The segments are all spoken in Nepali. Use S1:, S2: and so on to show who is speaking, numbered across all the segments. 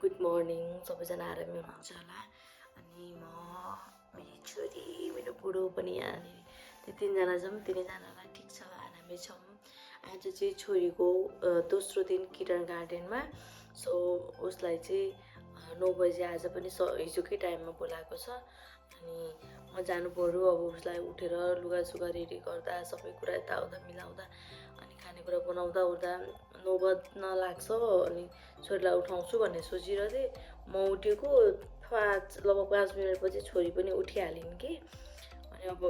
S1: गुड मर्निङ सबैजना आरामै हुनुहुन्छ होला अनि म मेरो छोरी मेरो बुढो पनि यहाँनिर त्यो तिनजना छौँ तिनैजनालाई ठिक छ हामी छौँ आज चाहिँ छोरीको दोस्रो दिन किरण गार्डनमा सो उसलाई चाहिँ 9 बजे आज पनि हिजोकै टाइममा बोलाएको छ अनि म जानु पर्यो अब उसलाई उठेर लुगासुगा रेडी गर्दा सबै कुरा यताउता मिलाउँदा अनि खानेकुरा बनाउँदा ओर्दा 9 बज्न लाग्छ अनि छोरीलाई उठाउँछु भन्ने सोचिरहेको थिएँ म उठेको लगभग 5 मिनटपछि छोरी पनि उठिहालिन् कि अनि अब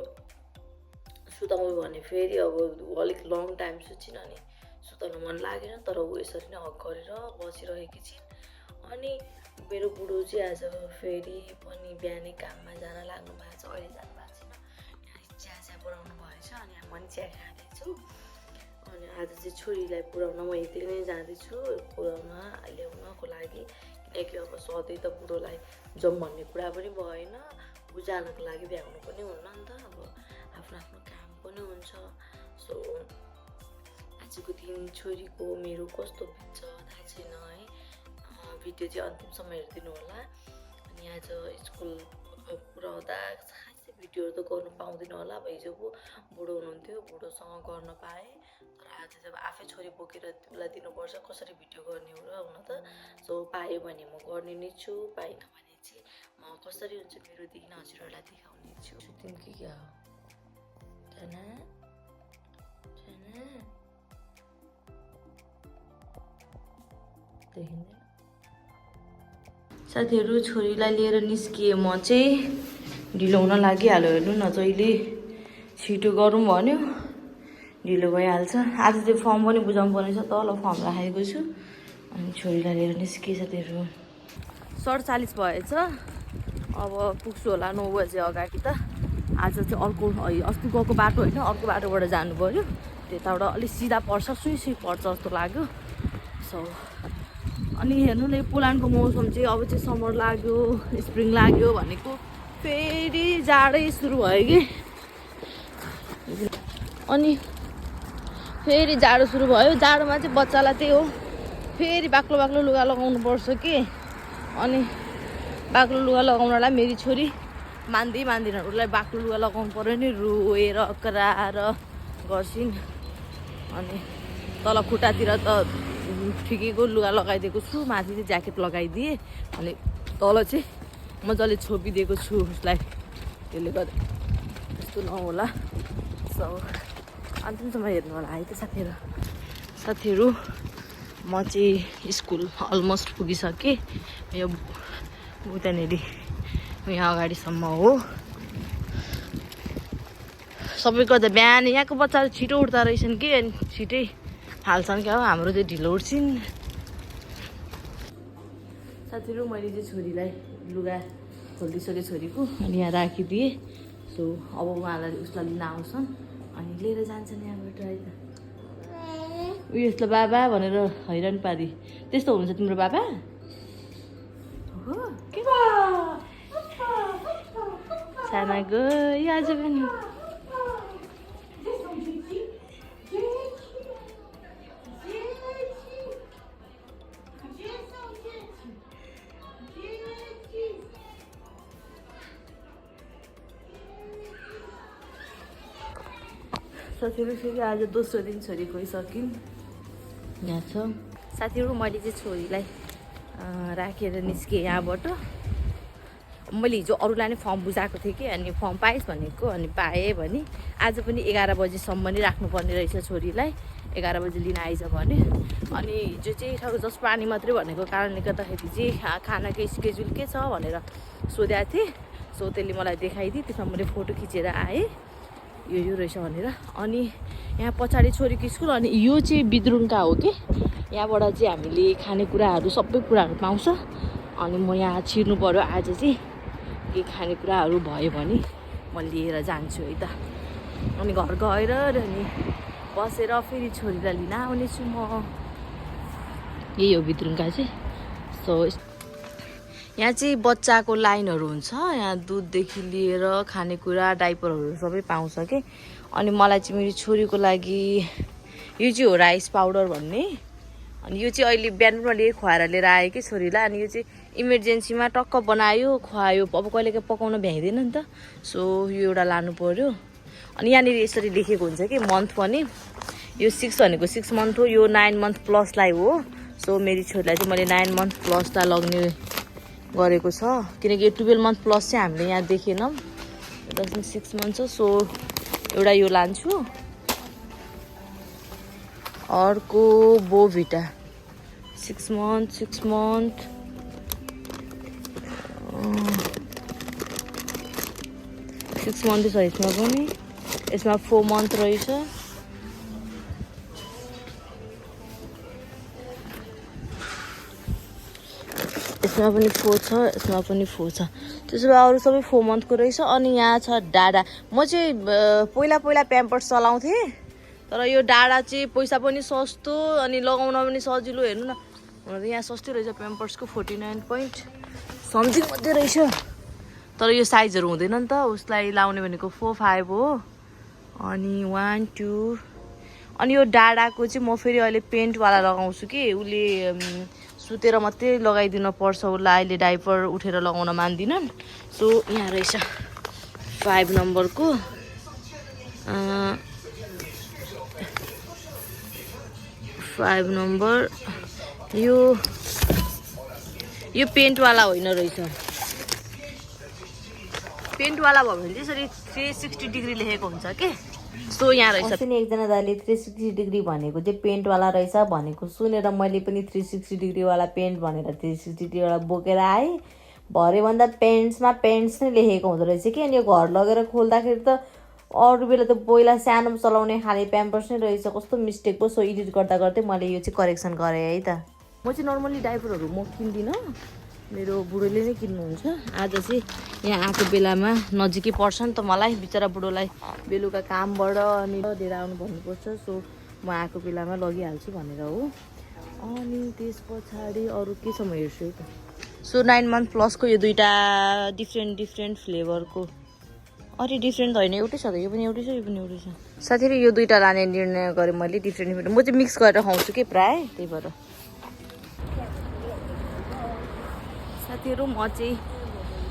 S1: सुताउँ भने फेरि अब अलिक लङ टाइम सुत्छिन् अनि सुताउनु मन लागेन तर ऊ यसरी नै हक गरेर बसिरहेकी छिन् अनि मेरो बुढो चाहिँ आज फेरि पनि बिहानै काममा जान लाग्नु भएको छ अहिले जानु भएको छैन चिया बनाउनु भएछ अनि म पनि चिया खाँदैछु अनि आज चाहिँ छोरीलाई पुऱ्याउन म एक्लै नै जाँदैछु पुऱ्याउन ल्याउनको लागि किनकि अब सधैँ त बुढोलाई जाउँ भन्ने कुरा पनि भएन ऊ जानको लागि भ्याउनु पनि हुन्न नि त अब आफ्नो आफ्नो काम पनि हुन्छ सो आजको दिन छोरीको मेरो कस्तो बित्छ थाहा छैन है भिडियो चाहिँ अन्तिमसम्म हेरिदिनु होला अनि आज स्कुल पुऱ्याउँदा खासै भिडियोहरू त गर्नु पाउँदिनँ होला अब हिजो बुढो हुनुहुन्थ्यो बुढोसँग गर्न पाएँ तर आज चाहिँ आफै छोरी बोकेर उसलाई दिनुपर्छ कसरी भिडियो गर्ने हो र हुन त सो पाएँ भने म गर्ने नै छु पाइनँ भने चाहिँ म कसरी हुन्छ मेरो दिन हजुरहरूलाई देखाउने छु तिमी के हो जाना देखिँदैन साथीहरू छोरीलाई लिएर निस्किएँ म चाहिँ ढिलो हुन लागिहाल्यो हेर्नु न जहिले छिटो गरौँ भन्यो ढिलो भइहाल्छ आज चाहिँ फर्म पनि बुझाउनु पर्ने छ तल फर्म राखेको छु अनि छोरीलाई लिएर निस्किएँ साथीहरू 47 भएछ अब पुग्छु होला 9 बजे अगाडि त आज चाहिँ अर्को अस्ति गएको बाटो होइन अर्को बाटोबाट जानु पऱ्यो त्यताबाट अलिक सिधा पर्छ सुई पर्छ जस्तो लाग्यो सो अनि हेर्नु न पोल्यान्डको मौसम चाहिँ अब चाहिँ समर लाग्यो स्प्रिङ लाग्यो भनेको फेरि जाडै सुरु भयो कि अनि फेरि जाडो सुरु भयो जाडोमा चाहिँ बच्चालाई त्यही हो फेरि बाक्लो लुगा लगाउनु पर्छ कि अनि बाक्लो लुगा लगाउनलाई मेरी छोरी मान्दिनँ उसलाई बाक्लो लुगा लगाउनु पर्यो नि रोएर कराएर गर्छिन् अनि तल खुट्टातिर त ठिकैको लुगा लगाइदिएको छु माथि चाहिँ ज्याकेट लगाइदिएँ अनि तल चाहिँ मजाले छोपिदिएको छु उसलाई त्यसले गर्दा त्यस्तो नहोला सो अन्तिमसम्म हेर्नु होला है त साथीहरू म चाहिँ स्कुल अलमोस्ट पुगिसकेँ यो उतानेरि यहाँ अगाडिसम्म हो सबैको त बिहान यहाँको बच्चाहरू छिटो उठ्दा रहेछन् कि अनि छिटै हाल्छन् क्या हो हाम्रो चाहिँ ढिलो उठ्छन् साथीहरू मैले चाहिँ छोरीलाई लुगा खोलिदिइसकेँ छोरीको अनि यहाँ राखिदिएँ सो अब उहाँलाई उसलाई लिन आउँछन् अनि लिएर जान्छन् यहाँबाट है त उयसलाई बाबा भनेर हैरान पारी त्यस्तो हुन्छ तिम्रो बाबा हो के साना गयो आज पनि साथीहरू फेरि आज दोस्रो दिन छोरी गइसकिन् यहाँ छ साथीहरू मैले चाहिँ छोरीलाई राखेर निस्केँ यहाँबाट मैले हिजो अरूलाई नै फर्म बुझाएको थिएँ कि अनि फर्म पाइस् भनेको अनि पाएँ भने आज पनि 11 बजीसम्म नै राख्नुपर्ने रहेछ छोरीलाई 11 बजी लिन आइज भने अनि हिजो चाहिँ जस्ट पानी मात्रै भनेको कारणले गर्दाखेरि चाहिँ खानाको स्केड्युल के छ भनेर सोधेको थिएँ सो त्यसले मलाई देखाइदिए त्यसमा मैले फोटो खिचेर आएँ यो रहेछ भनेर अनि यहाँ पछाडि छोरीको स्कुल अनि यो चाहिँ बिद्रुङका हो कि यहाँबाट चाहिँ हामीले खानेकुराहरू सबै कुराहरू पाउँछ अनि म यहाँ छिर्नु पर्यो आज चाहिँ के खानेकुराहरू भयो भने म लिएर जान्छु है त अनि घर गएर अनि बसेर फेरि छोरीलाई लिन आउनेछु म यही हो बिद्रुङका चाहिँ सो यहाँ चाहिँ बच्चाको लाइनहरू हुन्छ यहाँ दुधदेखि लिएर खानेकुरा डाइपरहरू सबै पाउँछ कि अनि मलाई चाहिँ मेरो छोरीको लागि यो चाहिँ हो राइस पाउडर भन्ने अनि यो चाहिँ अहिले बिहान पनि मैले खुवाएर लिएर आएँ कि छोरीलाई अनि यो चाहिँ इमर्जेन्सीमा टक्क बनायो खुवायो अब कहिलेकाहीँ पकाउन भ्याइँदैन नि त सो यो एउटा लानु पर्यो अनि यहाँनिर यसरी लेखेको हुन्छ कि मन्थ पनि यो 6 भनेको 6 मन्थ हो यो 9 मन्थ प्लसलाई हो सो मेरी छोरीलाई चाहिँ मैले 9 मन्थ प्लसलाई लग्ने गरेको छ किनकि यो 12 मन्थ प्लस चाहिँ हामीले यहाँ देखेनौँ 6 मन्थ छ सो एउटा यो लान्छु अर्को बोभिटा 6 मन्थ 6 मन्थ 6 मन्थ छ यसमा पनि यसमा 4 मन्थ रहेछ यसमा पनि 4 छ यसमा पनि 4 छ त्यसो भए अरू सबै 4 मन्थको रहेछ अनि यहाँ छ डाडा म चाहिँ पहिला प्याम्पर्स चलाउँथेँ तर यो डाडा चाहिँ पैसा पनि सस्तो अनि लगाउन पनि सजिलो हेर्नु न हुन त यहाँ सस्तै रहेछ प्याम्पर्सको 49 पोइन्ट समथिङ मात्रै रहेछ तर यो साइजहरू हुँदैन नि त उसलाई लाउने भनेको 4 5 हो अनि 1 2 अनि यो डाडाको चाहिँ म फेरि अहिले पेन्टवाला लगाउँछु कि उसले सुतेर मात्रै लगाइदिनु पर्छ उसलाई अहिले डाइपर उठेर लगाउन मान्दिनन् सो यहाँ रहेछ 5 नम्बरको 5 नम्बर यो पेन्टवाला होइन रहेछ पेन्टवाला भयो भने त्यसरी 360 डिग्री लेखेको हुन्छ के सो यहाँ रहेछ अस्ति एकजना दाइले 360 डिग्री भनेको चाहिँ पेन्टवाला रहेछ भनेको सुनेर मैले पनि 360 डिग्रीवाला पेन्ट भनेर 360 डिग्रीवाला बोकेर आएँ भरे भन्दा पेन्ट्समा पेन्ट्स नै लेखेको हुँदो रहेछ कि अनि यो घर लगेर खोल्दाखेरि त अरू बेला त पहिला सानोमा चलाउने खाले प्याम्पर्स नै रहेछ कस्तो मिस्टेक पो सो एडिट गर्दा गर्दै मैले यो चाहिँ करेक्सन गरेँ है त म चाहिँ नर्मली डाइपरहरू म किन्दिनँ मेरो बुढोले नै किन्नुहुन्छ आज चाहिँ यहाँ आएको बेलामा नजिकै पर्छ नि त मलाई बिचरा बुढोलाई बेलुका कामबाट अनि लिएर आउनु भन्नुपर्छ सो म आएको बेलामा लगिहाल्छु भनेर हो अनि त्यस पछाडि अरू के छ म हेर्छु है त सो 9 मन्थ प्लसको यो दुईवटा डिफ्रेन्ट फ्लेभरको अरे डिफ्रेन्ट त होइन एउटै छ त यो पनि एउटै छ यो पनि एउटै छ साथीहरू यो दुईवटा लाने निर्णय गरेँ मैले डिफ्रेन्ट म चाहिँ मिक्स गरेर खुवाउँछु कि प्रायः त्यही भएर साथीहरू म चाहिँ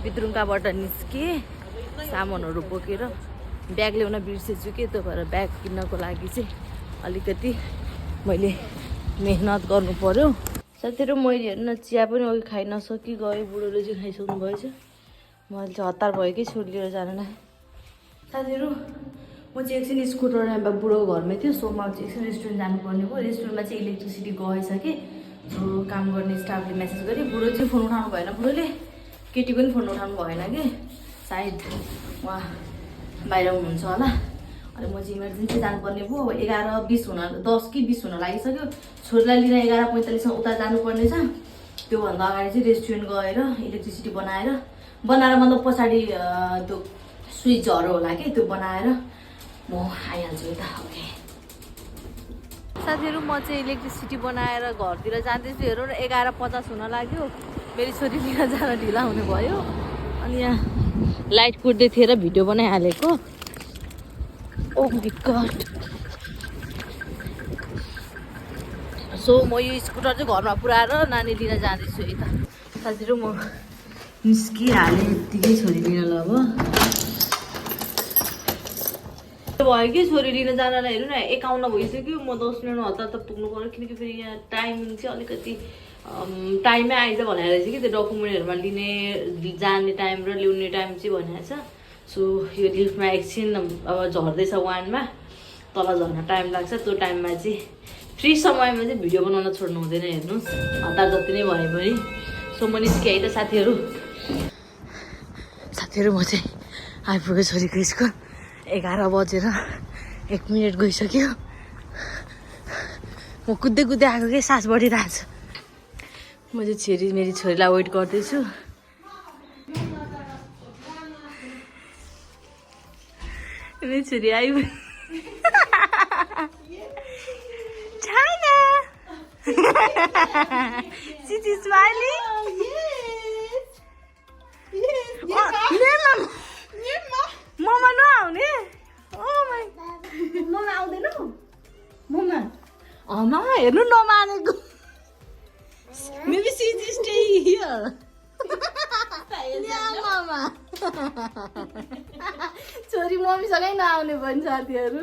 S1: भित्रुङ्गाबाट निस्केँ सामानहरू बोकेर ब्याग ल्याउन बिर्सेछु कि त्यो भएर ब्याग किन्नको लागि चाहिँ अलिकति मैले मेहनत गर्नु पर्यो साथीहरू मैले हेर्न चिया पनि अघि खाइ नसकी गएँ बुढोले चाहिँ खाइसक्नु भएछ मैले चाहिँ हतार भयो कि छोरी लिएर जानलाई साथीहरू म चाहिँ एकछिन स्कुटर बुढोको घरमै थियो सो म चाहिँ एकछिन रेस्टुरेन्ट जानुपर्ने भयो रेस्टुरेन्टमा चाहिँ इलेक्ट्रिसिटी गएछ कि सो काम गर्ने स्टाफले मेसेज गरेँ बुढो चाहिँ फोन उठाउनु भएन बुढोले केटी पनि फोन उठाउनु भएन कि सायद उहाँ बाहिर हुनुहुन्छ होला अनि म चाहिँ इमर्जेन्सी जानुपर्ने भयो अब 11:20 हुन 10 कि 20 हुन लागिसक्यो छोरीलाई लिन 11:45मा उता जानुपर्ने छ त्योभन्दा अगाडि चाहिँ रेस्टुरेन्ट गएर इलेक्ट्रिसिटी बनाएर मतलब पछाडि त्यो स्विच झरो होला कि त्यो बनाएर म आइहाल्छु यता ओके साथीहरू म चाहिँ इलेक्ट्रिसिटी बनाएर घरतिर जाँदैछु हेरौँ न 11:50 हुन लाग्यो मेरो छोरी लिन जान ढिला हुने भयो अनि यहाँ लाइट कुट्दै थिएँ र भिडियो बनाइहालेको ओ गड सो म यो स्कुटर चाहिँ घरमा पुऱ्याएर नानी लिन जाँदैछु यता साथीहरू म निस्किहालेँ यत्तिकै छोरी लिन ल अब भयो कि छोरी लिन जानलाई हेर्नु न 51 भइसक्यो म 10 मिनट हतार त पुग्नु पर्यो किनकि फेरि यहाँ टाइमिङ चाहिँ अलिकति टाइममै आइज भनेर रहेछ कि त्यो डकुमेन्टहरूमा लिने जाने टाइम र ल्याउने टाइम चाहिँ भनेको छ सो यो लिफ्टमा एकछिन अब झर्दैछ 1मा तल झर्न टाइम लाग्छ त्यो टाइममा चाहिँ फ्री समयमा चाहिँ भिडियो बनाउन छोड्नु हुँदैन हेर्नुहोस् हतार जति नै भयो पनि सो म निस्केँ है त साथीहरू म चाहिँ आइपुगेँ छोरीको स्कुल 11 बजेर 1 मिनट गइसक्यो म कुद्दै आएको कि सास बढिरहेको छ म चाहिँ मेरी छोरीलाई वेट गर्दैछु मेरी छोरी आइपुग्यो She's smiling. Mama no आउने Oh my Mama आउँदैन Mama Mama हेर्नु नमानेको Maybe she's staying here. Yeah, mama. छोरी मम्मीसँगै नआउने भन्छ साथीहरू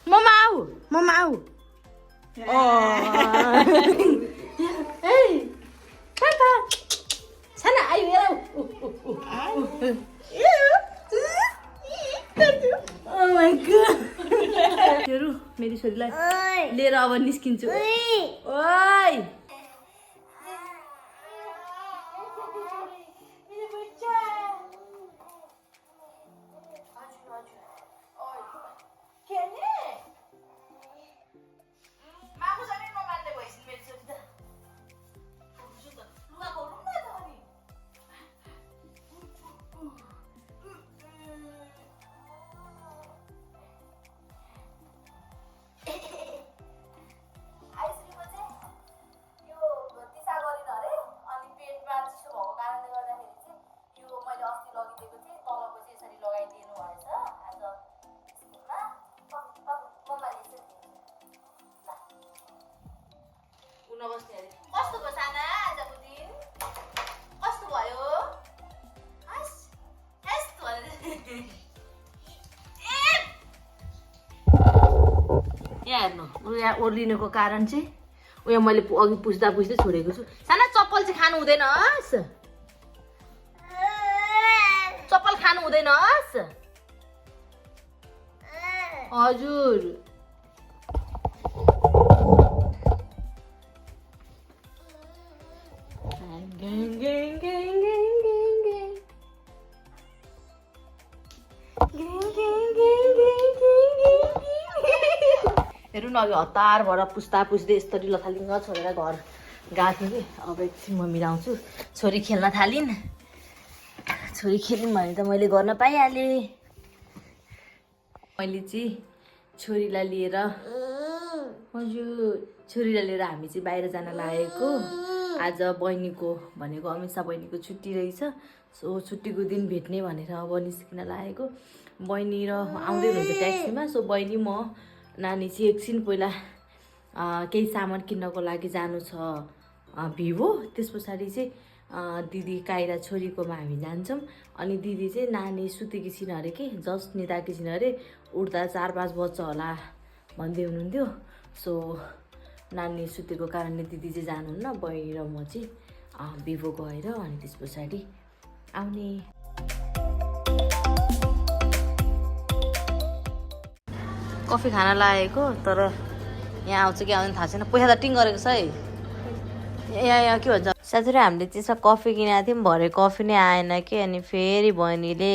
S1: ममा आऊ Papa sana ayo हेरौ Oh my god हेरौ मेरी छोरीलाई लिएर अब निस्किन्छु ओइ कस्तो भयो साना आजको दिन कस्तो भयो यहाँ हेर्नु यहाँ ओर्लिनुको कारण चाहिँ उयो मैले अघि पुस्दा छोडेको छु साना चप्पल चाहिँ खानु हुँदैन चप्पल खानु हुँदैन हजुर हेर्नु न अघि हतार भएर पुस्दै यस्तरी लथालिङ्ग छोडेर घर गएको थिएँ कि अब एकछिन म मिलाउँछु छोरी खेल्न थालिन् छोरी खेलिन् भने त मैले गर्न पाइहालेँ मैले चाहिँ छोरीलाई लिएर हजुर छोरीलाई लिएर हामी चाहिँ बाहिर जान लागेको आज बहिनीको भनेको अमिषा बहिनीको छुट्टी रहेछ सो छुट्टीको दिन भेट्ने भनेर अब निस्किन लागेको बहिनी र आउँदै हुनुहुन्छ ट्याक्सीमा सो बहिनी म नानी चाहिँ एकछिन पहिला केही सामान किन्नको लागि जानु छ भिभो त्यस पछाडि चाहिँ दिदी काइरा छोरीकोमा हामी जान्छौँ अनि दिदी चाहिँ नानी सुतेकी छिन् अरे कि जस्ट निदाकी छिन् अरे उठ्दा 4-5 बज्छ होला भन्दै हुनुहुन्थ्यो सो नानी सुतेको कारणले दिदी चाहिँ जानुहुन्न बहिनी र म चाहिँ भिभो गएर अनि त्यस पछाडि आउने कफी खान लागेको तर यहाँ आउँछ कि आउँदैन थाहा छैन पैसा त टिङ गरेको छ है यहाँ के भन्छ साथीहरू हामीले त्यसमा कफी किनेको थियौँ भरे कफी नै आएन कि अनि फेरि बहिनीले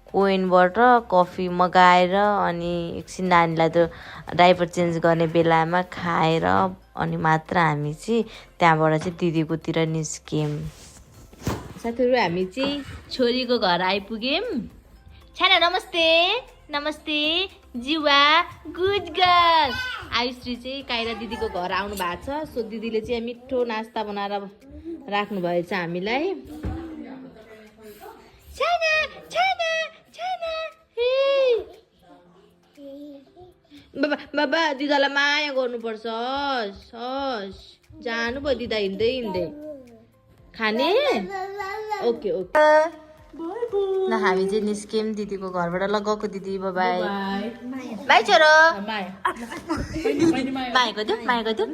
S1: कोइनबाट कफी मगाएर अनि एकछिन नानीलाई त डाइपर चेन्ज गर्ने बेलामा खाएर अनि मात्र हामी चाहिँ त्यहाँबाट चाहिँ दिदीकोतिर निस्क्यौँ साथीहरू हामी चाहिँ छोरीको घर आइपुग्यौँ छाना नमस्ते नमस्ते जीवा गुड गर्ल आयुश्री चाहिँ काइरा दिदीको घर आउनु भएको छ सो दिदीले चाहिँ मिठो नास्ता बनाएर राख्नु भएछ हामीलाई छाना छाना छाना बाबा बाबा दिदालाई माया गर्नुपर्छ हस् जानु भयो दिदा हिँड्दै हिँड्दै खाने ओके ओके ल हामी चाहिँ निस्क्यौँ दिदीको घरबाट ल गएको दिदी बाई बाई छोरो माया गरिदियो